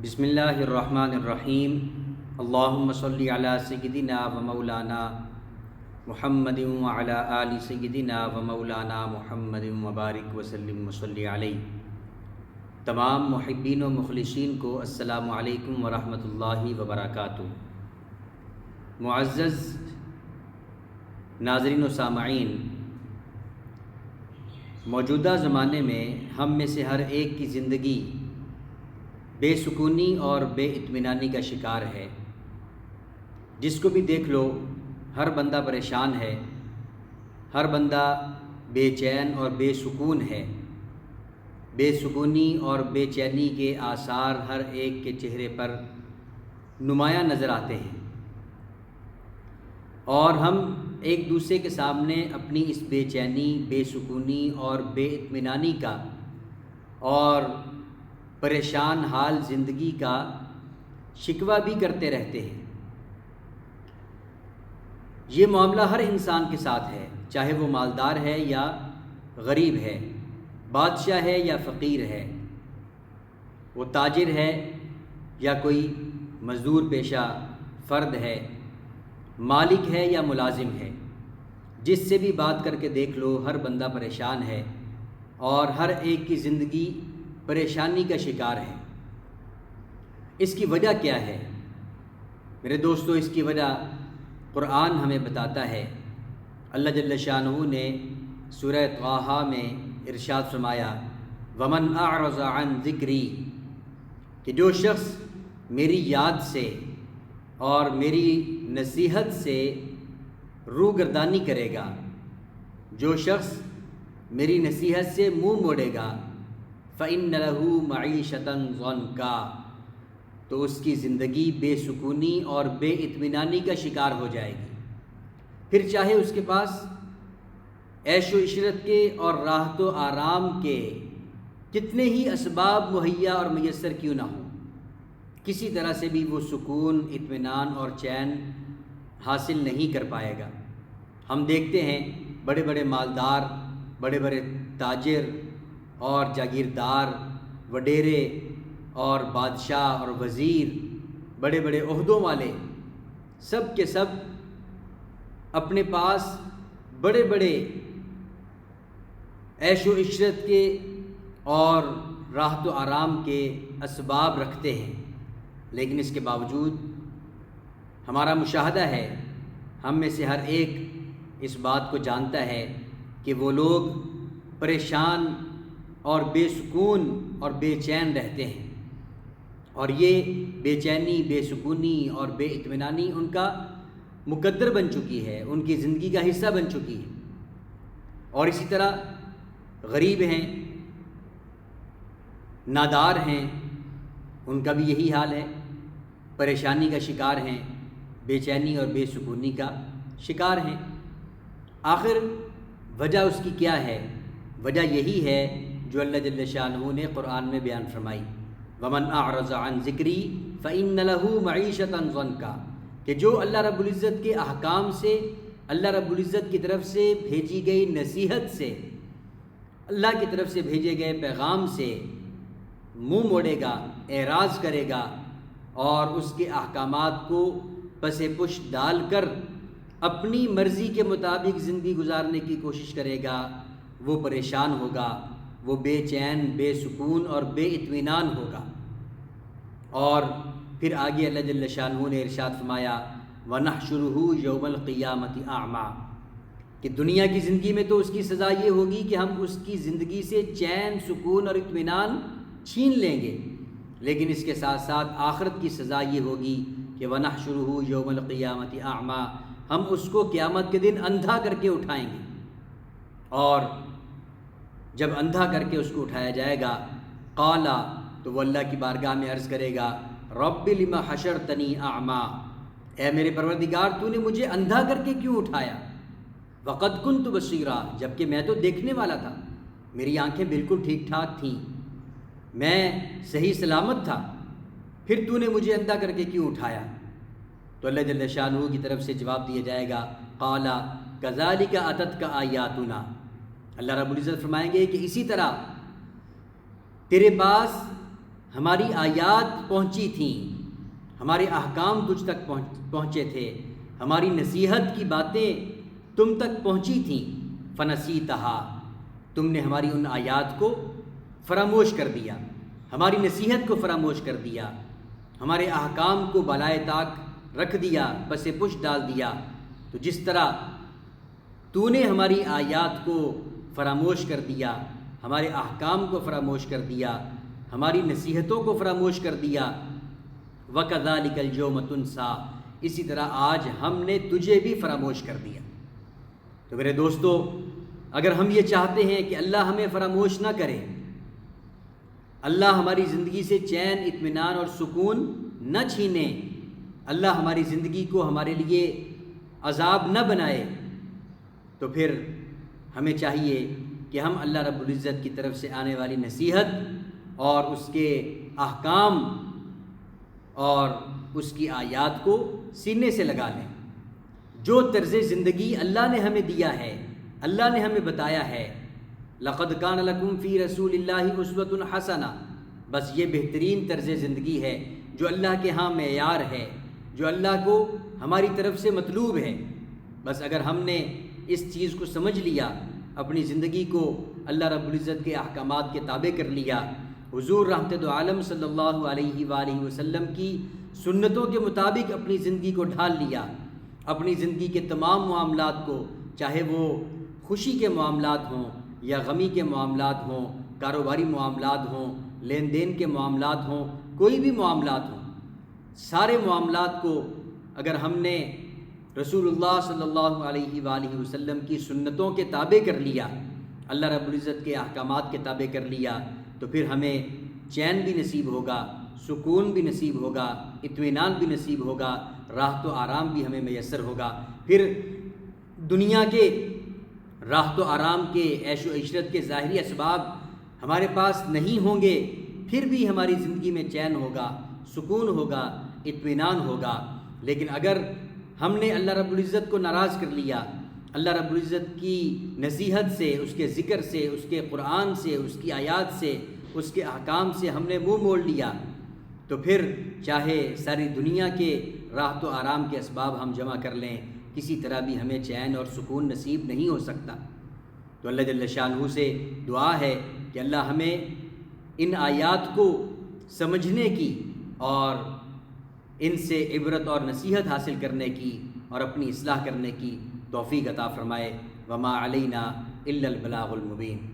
بسم اللہ الرحمن الرحیم اللہم صلی علی سیدنا و مولانا محمد وعلی آل سیدنا و مولانا محمد وبارک وسلم وصلی علیہ۔ تمام محبین و مخلصین کو السلام علیکم ورحمۃ اللہ وبرکاتہ۔ معزز ناظرین و سامعین، موجودہ زمانے میں ہم میں سے ہر ایک کی زندگی بے سکونی اور بے اطمینانی کا شکار ہے۔ جس کو بھی دیکھ لو ہر بندہ پریشان ہے، ہر بندہ بے چین اور بے سکون ہے۔ بے سکونی اور بے چینی کے آثار ہر ایک کے چہرے پر نمایاں نظر آتے ہیں، اور ہم ایک دوسرے کے سامنے اپنی اس بے چینی، بے سکونی اور بے اطمینانی کا اور پریشان حال زندگی کا شکوہ بھی کرتے رہتے ہیں۔ یہ معاملہ ہر انسان کے ساتھ ہے، چاہے وہ مالدار ہے یا غریب ہے، بادشاہ ہے یا فقیر ہے، وہ تاجر ہے یا کوئی مزدور پیشہ فرد ہے، مالک ہے یا ملازم ہے۔ جس سے بھی بات کر کے دیکھ لو ہر بندہ پریشان ہے، اور ہر ایک کی زندگی پریشانی کا شکار ہے۔ اس کی وجہ کیا ہے میرے دوستو؟ اس کی وجہ قرآن ہمیں بتاتا ہے۔ اللہ جل شانہ نے سورہ طٰہٰ میں ارشاد فرمایا، وَمَنْ أَعْرَضَ عَنْ ذِكْرِي، کہ جو شخص میری یاد سے اور میری نصیحت سے روگردانی کرے گا، جو شخص میری نصیحت سے منہ موڑے گا، فَإِنَّ لَهُ مَعِيشَةً ضَنْكَا، تو اس کی زندگی بے سکونی اور بے اطمینانی کا شکار ہو جائے گی۔ پھر چاہے اس کے پاس عیش و عشرت کے اور راحت و آرام کے کتنے ہی اسباب مہیا اور میسر کیوں نہ ہوں، کسی طرح سے بھی وہ سکون، اطمینان اور چین حاصل نہیں کر پائے گا۔ ہم دیکھتے ہیں بڑے بڑے مالدار، بڑے بڑے تاجر اور جاگیردار، وڈیرے اور بادشاہ اور وزیر، بڑے بڑے عہدوں والے، سب کے سب اپنے پاس بڑے بڑے عیش و عشرت کے اور راحت و آرام کے اسباب رکھتے ہیں، لیکن اس کے باوجود ہمارا مشاہدہ ہے، ہم میں سے ہر ایک اس بات کو جانتا ہے کہ وہ لوگ پریشان اور بے سکون اور بے چین رہتے ہیں، اور یہ بے چینی، بے سکونی اور بے اطمینانی ان کا مقدر بن چکی ہے، ان کی زندگی کا حصہ بن چکی ہے۔ اور اسی طرح غریب ہیں، نادار ہیں، ان کا بھی یہی حال ہے، پریشانی کا شکار ہیں، بے چینی اور بے سکونی کا شکار ہیں۔ آخر وجہ اس کی کیا ہے؟ وجہ یہی ہے جو اللہ جل شانہ نے قرآن میں بیان فرمائی، وَمَنْ أَعْرَضَ عَنْ ذِكْرِي فَإِنَّ لَهُ مَعِيشَةً ضَنْكَا، کہ جو اللہ رب العزت کے احکام سے، اللہ رب العزت کی طرف سے بھیجی گئی نصیحت سے، اللہ کی طرف سے بھیجے گئے پیغام سے منہ موڑے گا، اعراض کرے گا، اور اس کے احکامات کو پس پش ڈال کر اپنی مرضی کے مطابق زندگی گزارنے کی کوشش کرے گا، وہ پریشان ہوگا، وہ بے چین، بے سکون اور بے اطمینان ہوگا۔ اور پھر آگے اللہ جل شانہ نے ارشاد فرمایا، وَنَحْشُرُهُ يَوْمَ الْقِيَامَةِ أَعْمَى، کہ دنیا کی زندگی میں تو اس کی سزا یہ ہوگی کہ ہم اس کی زندگی سے چین، سکون اور اطمینان چھین لیں گے، لیکن اس کے ساتھ ساتھ آخرت کی سزا یہ ہوگی کہ وَنَحْشُرُهُ يَوْمَ الْقِيَامَةِ أَعْمَى، ہم اس کو قیامت کے دن اندھا کر کے اٹھائیں گے، اور جب اندھا کر کے اس کو اٹھایا جائے گا، قالا، تو وہ اللہ کی بارگاہ میں عرض کرے گا، رب لم حشرتنی اعمیٰ، اے میرے پروردگار تو نے مجھے اندھا کر کے کیوں اٹھایا، وقد کنت بصیرا، جبکہ میں تو دیکھنے والا تھا، میری آنکھیں بالکل ٹھیک ٹھاک تھیں، میں صحیح سلامت تھا، پھر تو نے مجھے اندھا کر کے کیوں اٹھایا؟ تو اللہ جل شانہ کی طرف سے جواب دیا جائے گا، قالا کذالک اتتک آیاتنا، اللہ رب العزت فرمائیں گے کہ اسی طرح تیرے پاس ہماری آیات پہنچی تھیں، ہمارے احکام تجھ تک پہنچے تھے، ہماری نصیحت کی باتیں تم تک پہنچی تھیں، فنسیتہا، تم نے ہماری ان آیات کو فراموش کر دیا، ہماری نصیحت کو فراموش کر دیا، ہمارے احکام کو بالائے طاق رکھ دیا، پس پش ڈال دیا۔ تو جس طرح تو نے ہماری آیات کو فراموش کر دیا، ہمارے احکام کو فراموش کر دیا، ہماری نصیحتوں کو فراموش کر دیا، وَكَذَلِكَ الْيَوْمَ تُنْسَىٰ، اسی طرح آج ہم نے تجھے بھی فراموش کر دیا۔ تو میرے دوستو، اگر ہم یہ چاہتے ہیں کہ اللہ ہمیں فراموش نہ کرے، اللہ ہماری زندگی سے چین، اطمینان اور سکون نہ چھینے، اللہ ہماری زندگی کو ہمارے لیے عذاب نہ بنائے، تو پھر ہمیں چاہیے کہ ہم اللہ رب العزت کی طرف سے آنے والی نصیحت اور اس کے احکام اور اس کی آیات کو سینے سے لگا لیں۔ جو طرز زندگی اللہ نے ہمیں دیا ہے، اللہ نے ہمیں بتایا ہے، لَقَدْ كَانَ لَكُمْ فِي رَسُولِ اللَّهِ أُسْوَةٌ حَسَنَةٌ، بس یہ بہترین طرز زندگی ہے جو اللہ کے ہاں معیار ہے، جو اللہ کو ہماری طرف سے مطلوب ہے۔ بس اگر ہم نے اس چیز کو سمجھ لیا، اپنی زندگی کو اللہ رب العزت کے احکامات کے تابع کر لیا، حضور رحمت دو عالم صلی اللہ علیہ وآلہ وسلم کی سنتوں کے مطابق اپنی زندگی کو ڈھال لیا، اپنی زندگی کے تمام معاملات کو، چاہے وہ خوشی کے معاملات ہوں یا غمی کے معاملات ہوں، کاروباری معاملات ہوں، لین دین کے معاملات ہوں، کوئی بھی معاملات ہوں، سارے معاملات کو اگر ہم نے رسول اللہ صلی اللہ علیہ وآلہ وسلم کی سنتوں کے تابع کر لیا، اللہ رب العزت کے احکامات کے تابع کر لیا، تو پھر ہمیں چین بھی نصیب ہوگا، سکون بھی نصیب ہوگا، اطمینان بھی نصیب ہوگا، راحت و آرام بھی ہمیں میسر ہوگا۔ پھر دنیا کے راحت و آرام کے، عیش و عشرت کے ظاہری اسباب ہمارے پاس نہیں ہوں گے، پھر بھی ہماری زندگی میں چین ہوگا، سکون ہوگا، اطمینان ہوگا۔ لیکن اگر ہم نے اللہ رب العزت کو ناراض کر لیا، اللہ رب العزت کی نصیحت سے، اس کے ذکر سے، اس کے قرآن سے، اس کی آیات سے، اس کے احکام سے ہم نے منہ موڑ لیا، تو پھر چاہے ساری دنیا کے راحت و آرام کے اسباب ہم جمع کر لیں، کسی طرح بھی ہمیں چین اور سکون نصیب نہیں ہو سکتا۔ تو اللہ جل شانہ سے دعا ہے کہ اللہ ہمیں ان آیات کو سمجھنے کی اور ان سے عبرت اور نصیحت حاصل کرنے کی اور اپنی اصلاح کرنے کی توفیق عطا فرمائے۔ وما علینا الا البلاغ المبین۔